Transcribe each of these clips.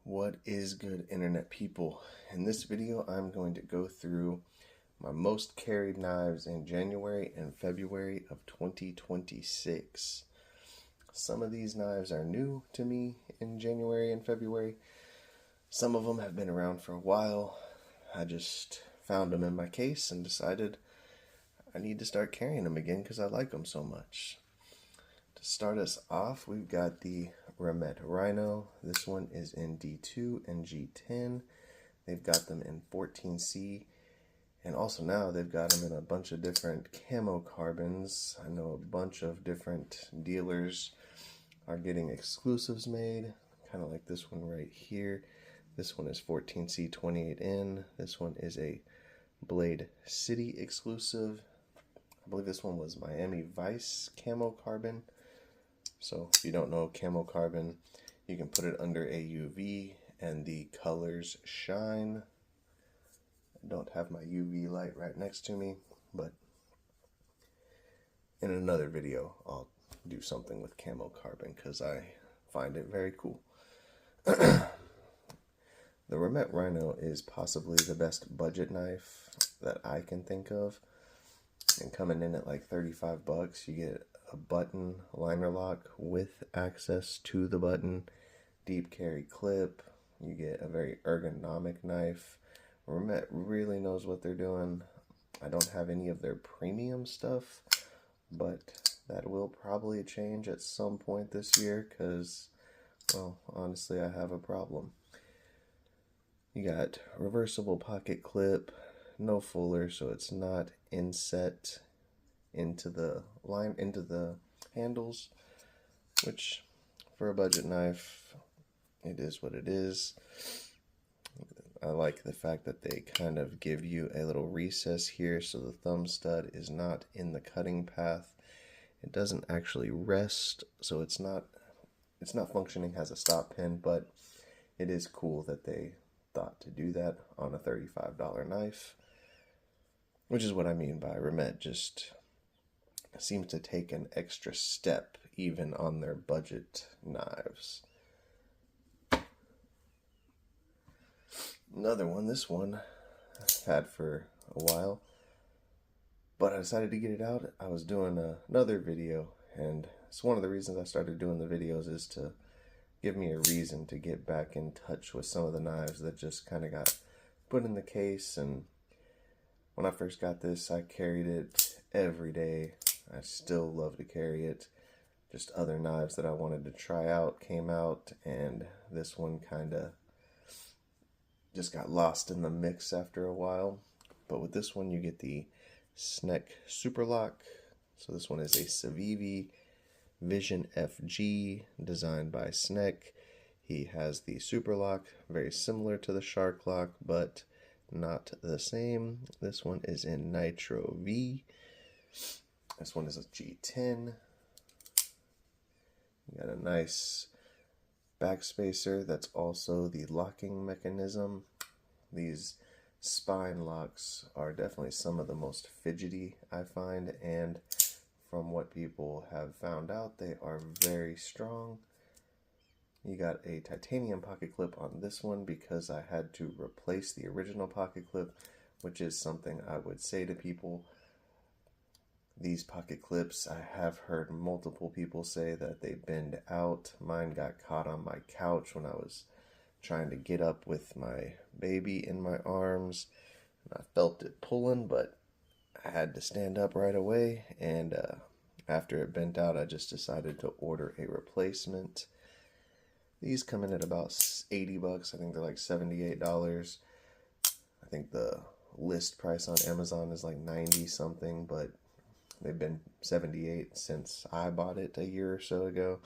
What is good, internet people? In this video, I'm going to go through my most carried knives in January and February of 2026. Some of these knives are new to me in January and February. Some of them have been around for a while. I just found them in my case and decided I need to start carrying them again because I like them so much. To start us off, we've got the Remet Rhino. This one is in D2 and G10. They've got them in 14C, and also now they've got them in a bunch of different camo carbons. I know a bunch of different dealers are getting exclusives made, kind of like this one right here. This one is 14C 28N. This one is a Blade City exclusive. I believe this one was Miami Vice camo carbon. So if you don't know camo carbon, you can put it under a UV and the colors shine. I don't have my UV light right next to me, but in another video I'll do something with camo carbon because I find it very cool. The Remet Rhino is possibly the best budget knife that I can think of. And coming in at like 35 bucks, you get a button liner lock with access to the button, deep carry clip. You get a very ergonomic knife. Remet really knows what they're doing. I don't have any of their premium stuff, but that will probably change at some point this year because, well, honestly, I have a problem. You got reversible pocket clip, no fuller, so it's not inset into the handles, which for a budget knife, it is what it is. I like the fact that they kind of give you a little recess here so the thumb stud is not in the cutting path. It doesn't actually rest, so it's not functioning as a stop pin, but it is cool that they thought to do that on a $35 knife, which is what I mean by Remet just seems to take an extra step even on their budget knives. Another one, this one I've had for a while, but I decided to get it out. I was doing another video, and it's one of the reasons I started doing the videos is to give me a reason to get back in touch with some of the knives that just kind of got put in the case. And when I first got this, I carried it every day. I still love to carry it. Just other knives that I wanted to try out came out, and this one kind of just got lost in the mix after a while. But with this one, you get the Sneck Super Lock. So this one is a Civivi Vision FG designed by Sneck. He has the Super Lock, very similar to the Shark Lock, but not the same. This one is in Nitro V. This one is a G10. You got a nice backspacer that's also the locking mechanism. These spine locks are definitely some of the most fidgety I find, and from what people have found out, they are very strong. You got a titanium pocket clip on this one because I had to replace the original pocket clip, which is something I would say to people. These pocket clips, I have heard multiple people say that they bend out. Mine got caught on my couch when I was trying to get up with my baby in my arms, and I felt it pulling, but I had to stand up right away, and after it bent out, I just decided to order a replacement. These come in at about 80 bucks. I think they're like $78. I think the list price on Amazon is like 90 something, but they've been 78 since I bought it a year or so ago.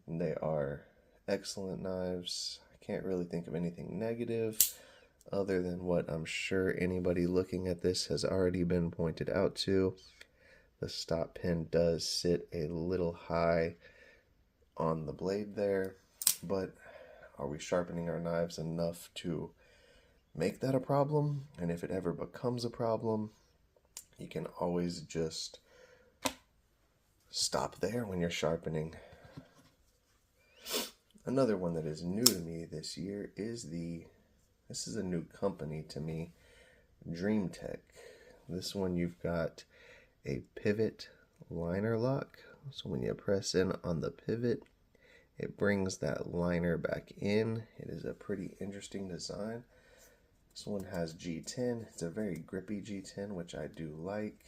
They are excellent knives. I can't really think of anything negative other than what I'm sure anybody looking at this has already been pointed out to. The stop pin does sit a little high on the blade there, but are we sharpening our knives enough to make that a problem? And if it ever becomes a problem, you can always just stop there when you're sharpening. Another one that is new to me this year is this is a new company to me, DreamTech. This one you've got a pivot liner lock. So when you press in on the pivot, it brings that liner back in. It is a pretty interesting design. This one has G10. It's a very grippy G10, which I do like.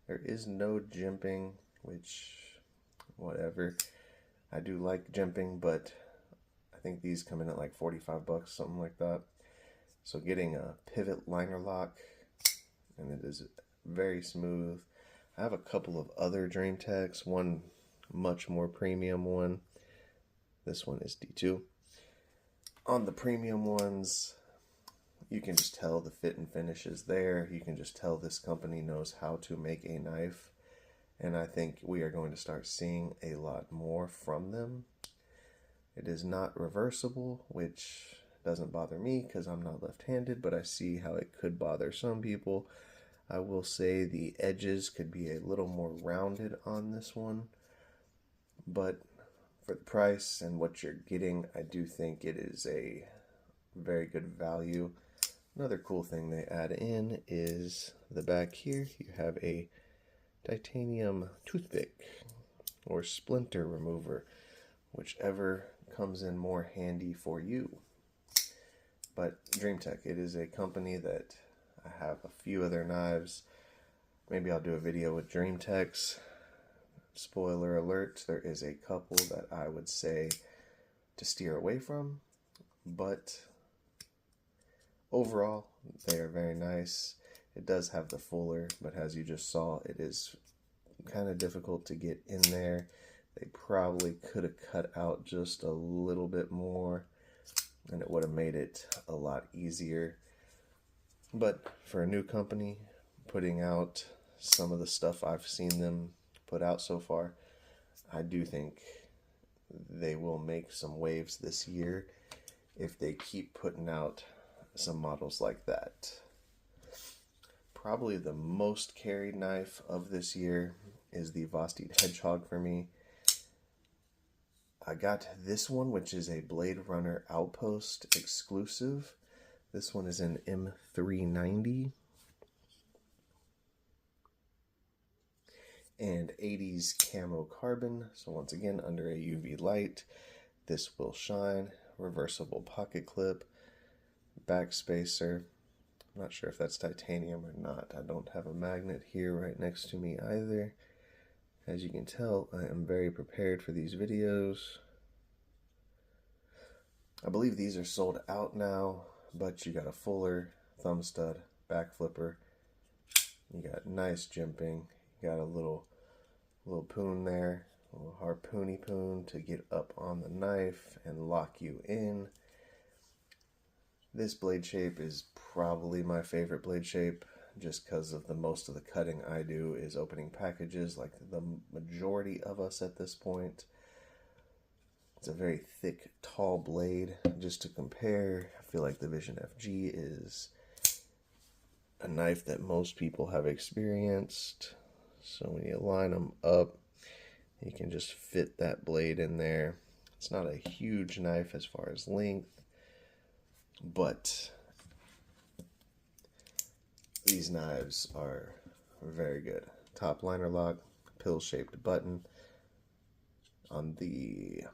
There is no jimping, which, whatever. I do like jimping, but I think these come in at like 45 bucks, something like that. So getting a pivot liner lock, and it is very smooth. I have a couple of other DreamTechs, one much more premium one. This one is D2. On the premium ones, you can just tell the fit and finish is there. You can just tell this company knows how to make a knife. And I think we are going to start seeing a lot more from them. It is not reversible, which doesn't bother me because I'm not left-handed, but I see how it could bother some people. I will say the edges could be a little more rounded on this one, but for the price and what you're getting, I do think it is a very good value. Another cool thing they add in is the back here. You have a titanium toothpick or splinter remover, whichever comes in more handy for you. But DreamTech, it is a company that I have a few of their knives. Maybe I'll do a video with DreamTechs. Spoiler alert, there is a couple that I would say to steer away from, but overall they are very nice. It does have the fuller, but as you just saw, it is kind of difficult to get in there. They probably could have cut out just a little bit more, and it would have made it a lot easier. But for a new company, putting out some of the stuff I've seen them put out so far, I do think they will make some waves this year if they keep putting out some models like that. Probably the most carried knife of this year is the Vosteed Hedgehog for me. I got this one, which is a Blade Runner Outpost exclusive. This one is in M390 and 80s camo carbon. So once again, under a UV light, this will shine. Reversible pocket clip, back spacer. I'm not sure if that's titanium or not. I don't have a magnet here right next to me either. As you can tell, I am very prepared for these videos. I believe these are sold out now, but you got a fuller thumb stud, back flipper. You got nice jimping. You got a little poon there, a little harpoony poon to get up on the knife and lock you in. This blade shape is probably my favorite blade shape, just because of most of the cutting I do is opening packages, like the majority of us at this point. It's a very thick, tall blade. Just to compare, I feel like the Vision FG is a knife that most people have experienced. So when you line them up, you can just fit that blade in there. It's not a huge knife as far as length, but these knives are very good. Top liner lock, pill-shaped button. On the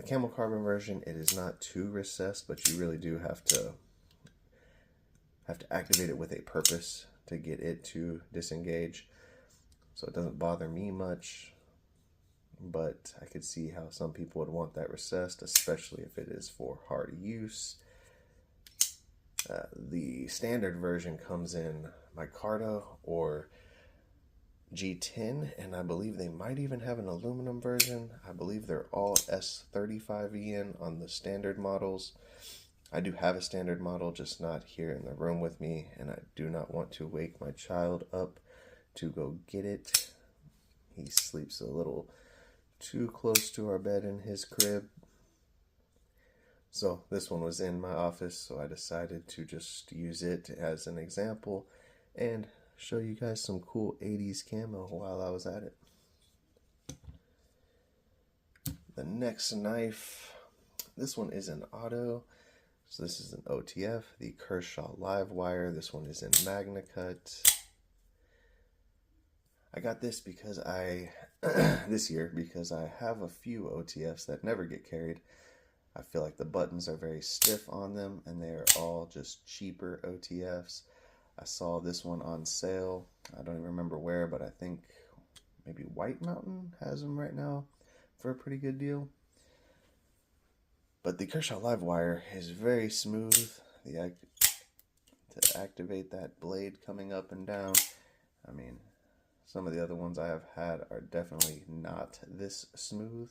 camel carbon version, it is not too recessed, but you really do have to activate it with a purpose to get it to disengage. So it doesn't bother me much, but I could see how some people would want that recessed, especially if it is for hard use. The standard version comes in micarta or G10, and I believe they might even have an aluminum version. I believe they're all S35EN on the standard models. I do have a standard model, just not here in the room with me, and I do not want to wake my child up to go get it. He sleeps a little too close to our bed in his crib. So this one was in my office, so I decided to just use it as an example and show you guys some cool 80s camo while I was at it. The next knife. This one is an auto. So this is an OTF, the Kershaw Live Wire. This one is in MagnaCut. I got this because this year, because I have a few OTFs that never get carried. I feel like the buttons are very stiff on them, and they are all just cheaper OTFs. I saw this one on sale. I don't even remember where, but I think maybe White Mountain has them right now for a pretty good deal. But the Kershaw Live Wire is very smooth. To activate that blade coming up and down, I mean, some of the other ones I have had are definitely not this smooth.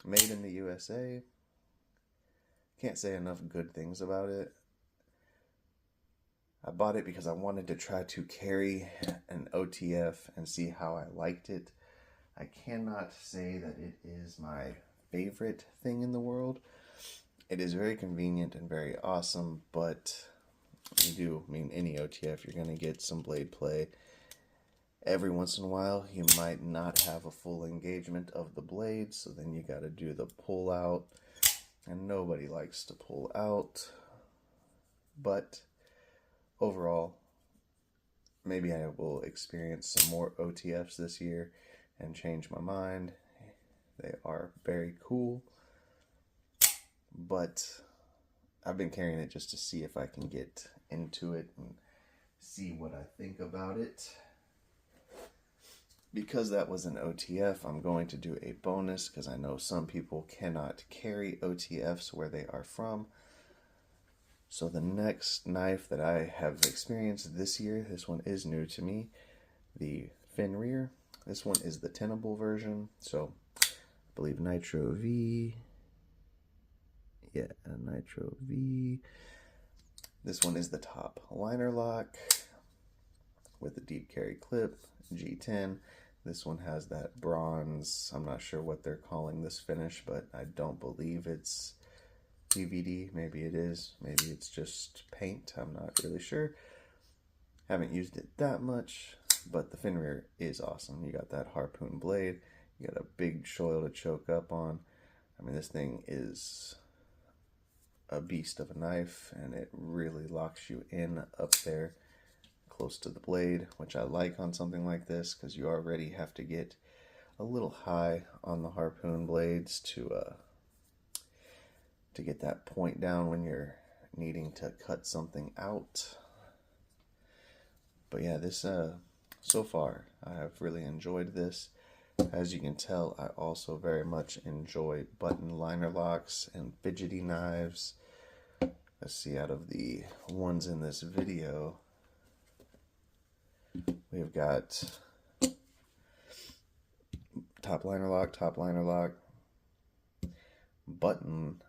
Made in the USA. Can't say enough good things about it. I bought it because I wanted to try to carry an OTF and see how I liked it. I cannot say that it is my favorite thing in the world. It is very convenient and very awesome, but any OTF, you're going to get some blade play. Every once in a while, you might not have a full engagement of the blade, so then you got to do the pull out, and nobody likes to pull out. But overall, maybe I will experience some more OTFs this year and change my mind. They are very cool, but I've been carrying it just to see if I can get into it and see what I think about it. Because that was an OTF, I'm going to do a bonus because I know some people cannot carry OTFs where they are from. So the next knife that I have experienced this year, this one is new to me, the fin rear. This one is the tenable version, so I believe Nitro V. Yeah, Nitro V. This one is the top liner lock with a deep carry clip, G10. This one has that bronze, I'm not sure what they're calling this finish, but I don't believe it's PVD. Maybe it is. Maybe it's just paint. I'm not really sure. Haven't used it that much, but the fin rear is awesome. You got that harpoon blade. You got a big choil to choke up on. I mean, this thing is a beast of a knife, and it really locks you in up there close to the blade, which I like on something like this because you already have to get a little high on the harpoon blades to get that point down when you're needing to cut something out. But yeah, this so far I have really enjoyed this. As you can tell, I also very much enjoy button liner locks and fidgety knives. Let's see, out of the ones in this video, we've got top liner lock, button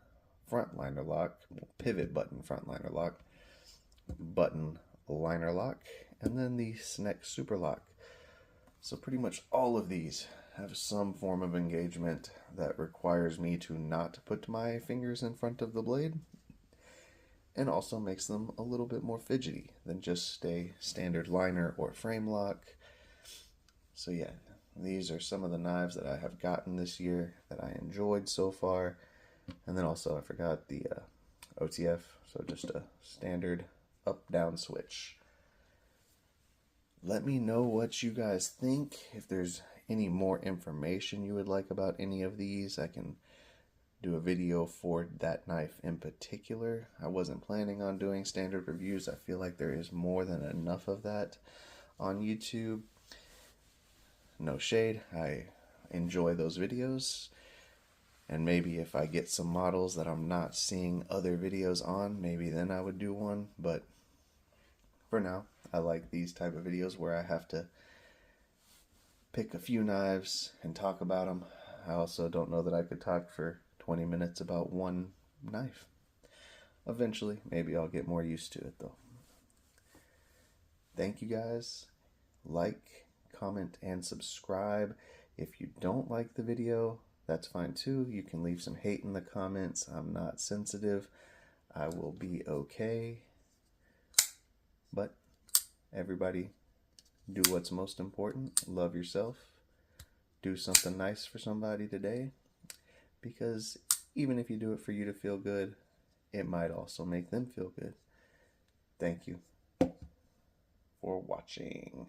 front liner lock, pivot button front liner lock, button liner lock, and then the Sneck super lock. So pretty much all of these have some form of engagement that requires me to not put my fingers in front of the blade, and also makes them a little bit more fidgety than just a standard liner or frame lock. So yeah, these are some of the knives that I have gotten this year that I enjoyed so far. And then also I forgot the OTF, so just a standard up-down switch. Let me know what you guys think. If there's any more information you would like about any of these, I can do a video for that knife in particular. I wasn't planning on doing standard reviews. I feel like there is more than enough of that on YouTube. No shade, I enjoy those videos. And maybe if I get some models that I'm not seeing other videos on, maybe then I would do one. But for now, I like these type of videos where I have to pick a few knives and talk about them. I also don't know that I could talk for 20 minutes about one knife. Eventually, maybe I'll get more used to it though. Thank you guys. Like, comment, and subscribe. If you don't like the video, that's fine too. You can leave some hate in the comments. I'm not sensitive. I will be okay. But everybody, do what's most important. Love yourself. Do something nice for somebody today. because even if you do it for you to feel good, it might also make them feel good. Thank you for watching.